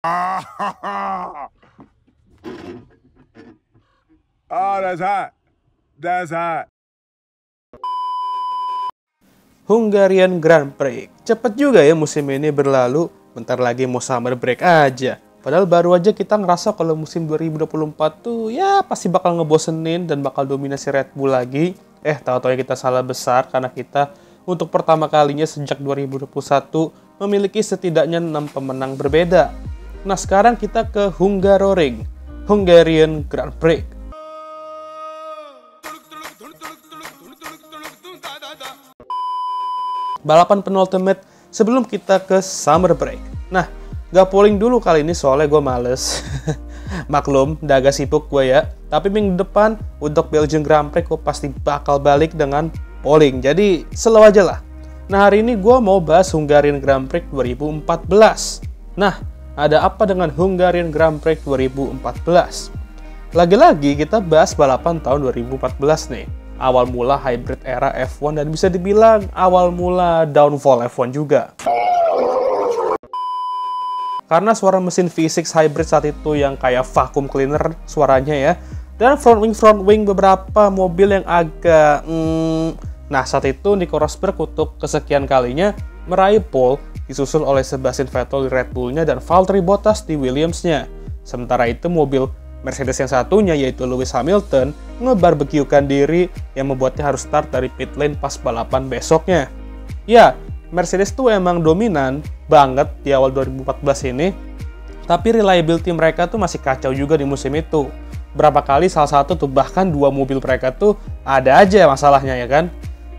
Oh, that's hot. That's hot. Hungarian Grand Prix. Cepet juga ya musim ini berlalu. Bentar lagi mau summer break aja. Padahal baru aja kita ngerasa kalau musim 2024 tuh ya pasti bakal ngebosenin dan bakal dominasi Red Bull lagi. Tahu-tahu kita salah besar karena kita untuk pertama kalinya sejak 2021 memiliki setidaknya 6 pemenang berbeda. Nah sekarang kita ke Hungaroring, Hungarian Grand Prix. Balapan penultimate sebelum kita ke summer break. Nah, gak polling dulu kali ini soalnya gue males. Maklum, udah agak sibuk gue ya. Tapi minggu depan untuk Belgian Grand Prix gue pasti bakal balik dengan polling. Jadi slow aja lah. Nah hari ini gue mau bahas Hungarian Grand Prix 2014. Nah, ada apa dengan Hungarian Grand Prix 2014? Lagi-lagi kita bahas balapan tahun 2014 nih. Awal mula hybrid era F1 dan bisa dibilang awal mula downfall F1 juga. Karena suara mesin V6 hybrid saat itu yang kayak vacuum cleaner suaranya ya. Dan front wing beberapa mobil yang agak... Nah saat itu Nico Rosberg untuk kesekian kalinya meraih pole disusul oleh Sebastian Vettel di Red Bull-nya dan Valtteri Bottas di Williams-nya. Sementara itu mobil Mercedes yang satunya yaitu Lewis Hamilton ngebarbekyukan diri yang membuatnya harus start dari pit lane pas balapan besoknya. Ya, Mercedes tuh emang dominan banget di awal 2014 ini, tapi reliability mereka tuh masih kacau juga di musim itu. Berapa kali salah satu tuh bahkan dua mobil mereka tuh ada aja masalahnya ya kan.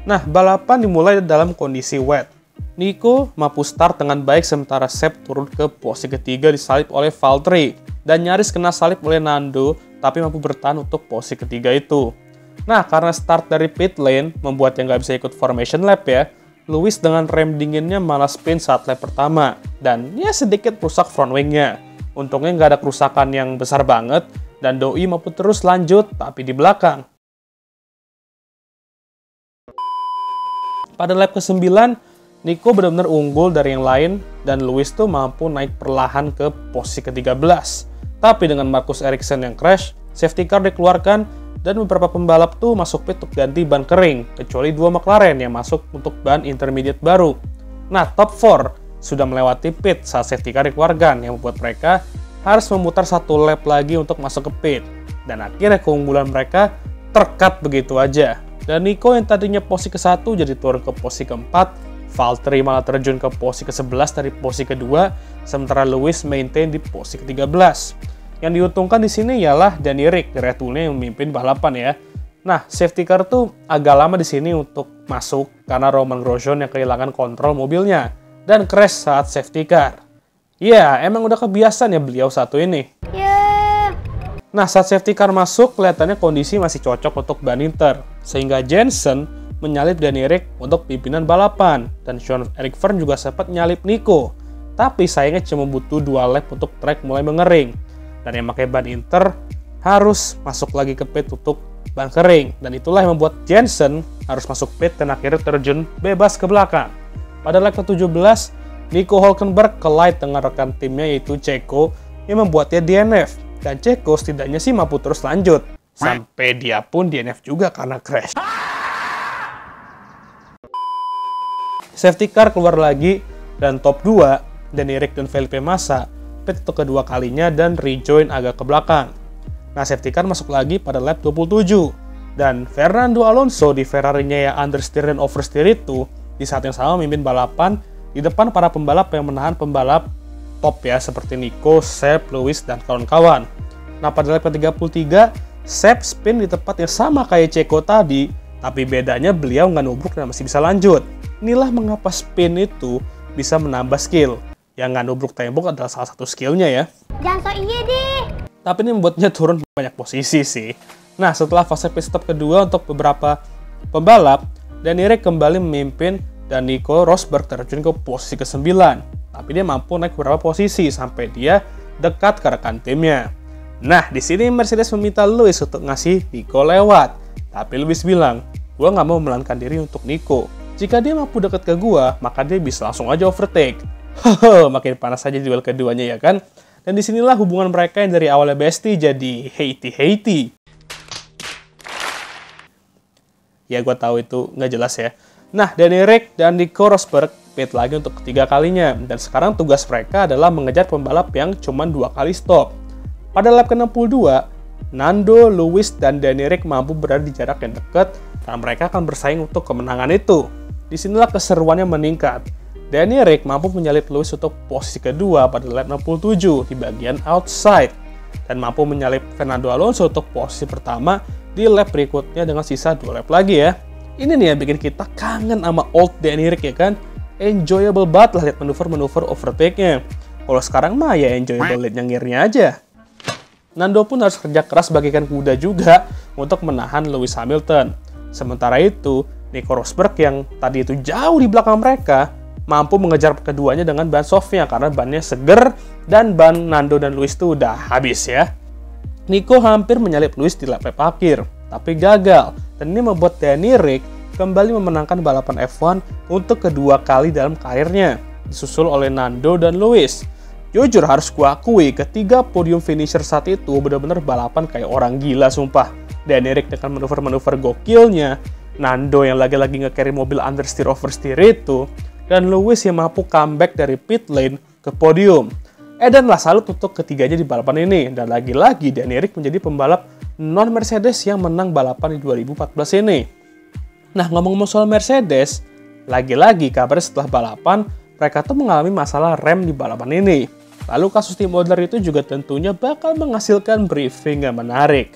Nah, balapan dimulai dalam kondisi wet. Nico mampu start dengan baik sementara Seb turun ke posisi ketiga disalip oleh Valtteri. Dan nyaris kena salip oleh Nando, tapi mampu bertahan untuk posisi ketiga itu. Nah, karena start dari pit lane, membuatnya nggak bisa ikut formation lap ya, Lewis dengan rem dinginnya malah spin saat lap pertama, dan ya sedikit rusak front wingnya. Untungnya nggak ada kerusakan yang besar banget, dan Doi mampu terus lanjut, tapi di belakang. Pada lap ke-9, Nico benar-benar unggul dari yang lain, dan Lewis tuh mampu naik perlahan ke posisi ke-13. Tapi dengan Marcus Ericsson yang crash, safety car dikeluarkan, dan beberapa pembalap tuh masuk pit untuk ganti ban kering, kecuali dua McLaren yang masuk untuk ban intermediate baru. Nah, top 4 sudah melewati pit saat safety car dikeluarkan, yang membuat mereka harus memutar satu lap lagi untuk masuk ke pit. Dan akhirnya keunggulan mereka terkat begitu aja. Dan Nico yang tadinya posisi ke-1 jadi turun ke posisi ke-4, Valtteri malah terjun ke posisi ke-11 dari posisi kedua, sementara Lewis maintain di posisi ke-13. Yang diuntungkan di sini ialah Danny Ric, Red Bull-nya yang memimpin balapan ya. Nah, safety car tuh agak lama di sini untuk masuk karena Romain Grosjean yang kehilangan kontrol mobilnya dan crash saat safety car. Ya, emang udah kebiasaan ya beliau satu ini. Nah, saat safety car masuk, kelihatannya kondisi masih cocok untuk ban Inter, sehingga Jensen menyalip Danny Ric untuk pimpinan balapan, dan Jean-Eric Vergne juga sempat nyalip Nico. Tapi sayangnya cuma butuh 2 lap untuk track mulai mengering, dan yang pakai ban Inter harus masuk lagi ke pit untuk ban kering, dan itulah yang membuat Jensen harus masuk pit dan akhirnya terjun bebas ke belakang. Pada lap ke-17, Nico Hülkenberg collide dengan rekan timnya yaitu Checo yang membuatnya DNF, dan Checo setidaknya sih mampu terus lanjut, sampai dia pun DNF juga karena crash. Safety car keluar lagi, dan top 2, Danny Ric dan Felipe Massa, pit untuk kedua kalinya dan rejoin agak ke belakang. Nah, safety car masuk lagi pada lap 27, dan Fernando Alonso di Ferrari-nya yang understeer dan oversteer itu, di saat yang sama memimpin balapan di depan para pembalap yang menahan pembalap top ya, seperti Nico, Seb, Lewis, dan kawan-kawan. Nah, pada lap ke-33, Seb spin di tempat yang sama kayak Checo tadi, tapi bedanya beliau nggak nubruk dan masih bisa lanjut. Inilah mengapa spin itu bisa menambah skill. Yang nggak nubruk tembok adalah salah satu skillnya ya. Jangan so iya deh. Tapi ini membuatnya turun banyak posisi sih. Nah, setelah fase pit stop kedua untuk beberapa pembalap, Danny Ric kembali memimpin dan Nico Rosberg terjun ke posisi ke-9. Tapi dia mampu naik beberapa posisi sampai dia dekat ke rekan timnya. Nah, di sini Mercedes meminta Lewis untuk ngasih Nico lewat. Tapi Lewis bilang, gua nggak mau melankan diri untuk Nico. Jika dia mampu dekat ke gua, maka dia bisa langsung aja overtake. Makin panas aja duel keduanya ya kan? Dan disinilah hubungan mereka yang dari awalnya bestie jadi hate-hate. Ya gue tahu itu nggak jelas ya. Nah, Danny Ric dan Nico Rosberg pit lagi untuk ketiga kalinya. Dan sekarang tugas mereka adalah mengejar pembalap yang cuma 2 kali stop. Pada lap ke-62, Nando, Lewis, dan Danny Ric mampu berada di jarak yang dekat dan mereka akan bersaing untuk kemenangan itu. Disinilah keseruannya meningkat. Danny Ric mampu menyalip Lewis untuk posisi kedua pada lap 67 di bagian outside dan mampu menyalip Fernando Alonso untuk posisi pertama di lap berikutnya dengan sisa 2 lap lagi ya. Ini nih yang bikin kita kangen sama old Danny Ric ya kan. Enjoyable banget lah lihat manuver-manuver overtake-nya. Kalau sekarang mah ya enjoyable lihat nyengirnya aja. Nando pun harus kerja keras bagaikan kuda juga untuk menahan Lewis Hamilton. Sementara itu, Nico Rosberg yang tadi itu jauh di belakang mereka mampu mengejar keduanya dengan ban softnya karena bannya seger dan ban Nando dan Lewis itu udah habis ya. Nico hampir menyalip Lewis di lap akhir, tapi gagal. Dan ini membuat Danny Ric kembali memenangkan balapan F1 untuk kedua kali dalam karirnya, disusul oleh Nando dan Lewis. Jujur harus kuakui, ketiga podium finisher saat itu benar-benar balapan kayak orang gila sumpah. Danny Ric dengan manuver-manuver gokilnya, Nando yang lagi-lagi nge-carry mobil understeer oversteer itu, dan Lewis yang mampu comeback dari pit lane ke podium. Dan lah salut untuk ketiganya di balapan ini. Dan lagi-lagi Danny Ric menjadi pembalap non-Mercedes yang menang balapan di 2014 ini. Nah, ngomong-ngomong soal Mercedes, lagi-lagi kabar setelah balapan, mereka tuh mengalami masalah rem di balapan ini. Lalu kasus tim Odler itu juga tentunya bakal menghasilkan briefing yang menarik.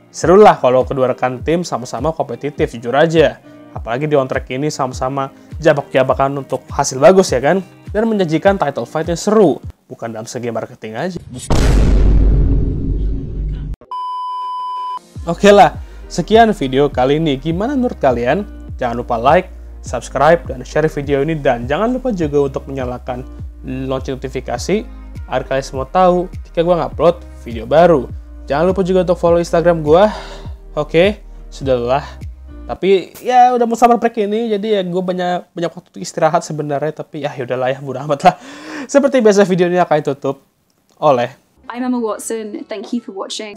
Seru lah kalau kedua rekan tim sama-sama kompetitif, jujur aja. Apalagi di on-track ini sama-sama jabak-jabakan untuk hasil bagus ya kan? Dan menjanjikan title fight yang seru, bukan dalam segi marketing aja. Oke lah, sekian video kali ini. Gimana menurut kalian? Jangan lupa like, subscribe, dan share video ini. Dan jangan lupa juga untuk menyalakan lonceng notifikasi agar kalian semua tahu ketika gue ngupload video baru. Jangan lupa juga untuk follow Instagram gue. Oke, sudahlah. Tapi ya udah mau summer break ini, jadi ya gue banyak waktu untuk istirahat sebenarnya. Tapi ya udahlah ya, bodo amat lah. Seperti biasa video ini akan ditutup oleh I'm Emma Watson. Thank you for watching.